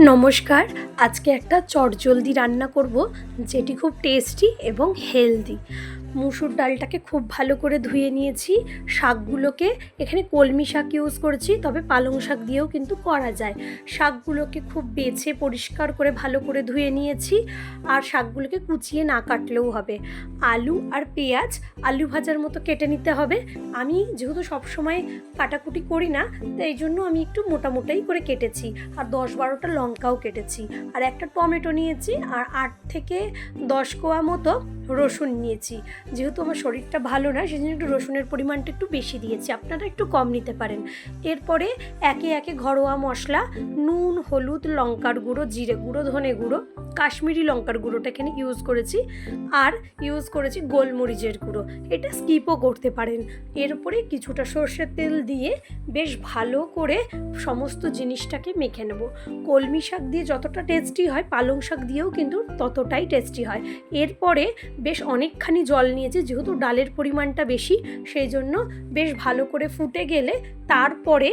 নমস্কার। আজকে একটা চটজলদি রান্না করব যেটি খুব টেস্টি এবং হেলদি। মুসুর ডালটাকে খুব ভালো করে ধুয়ে নিয়েছি। শাকগুলোকে এখানে কলমি শাক ইউজ করেছি, তবে পালং শাক দিয়েও কিন্তু করা যায়। শাকগুলোকে খুব বেছে পরিষ্কার করে ভালো করে ধুয়ে নিয়েছি, আর শাকগুলোকে কুচিয়ে না কাটলেও হবে। আলু আর পেঁয়াজ আলু ভাজার মতো কেটে নিতে হবে। আমি যেহেতু সবসময় কাটাকুটি করি না, তাই এই জন্য আমি একটু মোটামোটাই করে কেটেছি। আর 10-12টা লঙ্কাও কেটেছি, আর একটা টমেটো নিয়েছি, আর 8 থেকে 10 কোয়া মতো রসুন নিয়েছি। যেহেতু আমার শরীরটা ভালো না, সেই জন্য একটু রসুনের পরিমাণটা একটু বেশি দিয়েছি, আপনারা একটু কম নিতে পারেন। এরপরে একে একে ঘরোয়া মশলা, নুন, হলুদ, লঙ্কার গুঁড়ো, জিরে গুঁড়ো, ধনে গুঁড়ো, কাশ্মীরি লঙ্কার গুঁড়োটা এখানে ইউজ করেছি, আর ইউজ করেছি গোলমরিচের গুঁড়ো। এটা স্কিপও করতে পারেন। এরপরে কিছুটা সর্ষের তেল দিয়ে বেশ ভালো করে সমস্ত জিনিসটাকে মেখে নেব। কলমি শাক দিয়ে যতটা টেস্টি হয়, পালং শাক দিয়েও কিন্তু ততটাই টেস্টি হয়। এরপরে বেশ অনেকখানি জল নিয়েছি, যেহেতু ডালের পরিমাণটা বেশি, সেই জন্য বেশ ভালো করে ফুটে গেলে তারপরে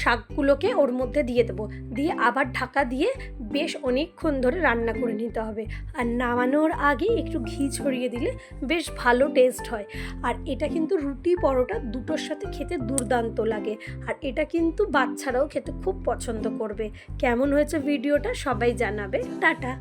শাকগুলোকে ওর মধ্যে দিয়ে দেবো। দিয়ে আবার ঢাকা দিয়ে বেশ অনেকক্ষণ ধরে রান্না করে নিতে হবে। আর নামানোর আগে একটু ঘি ছড়িয়ে দিলে বেশ ভালো টেস্ট হয়। আর এটা কিন্তু রুটি পরোটা দুটোর সাথে খেতে দুর্দান্ত লাগে। আর এটা কিন্তু বাচ্চারাও খেতে খুব পছন্দ করবে। কেমন হয়েছে ভিডিওটা সবাই জানাবে। টাটা।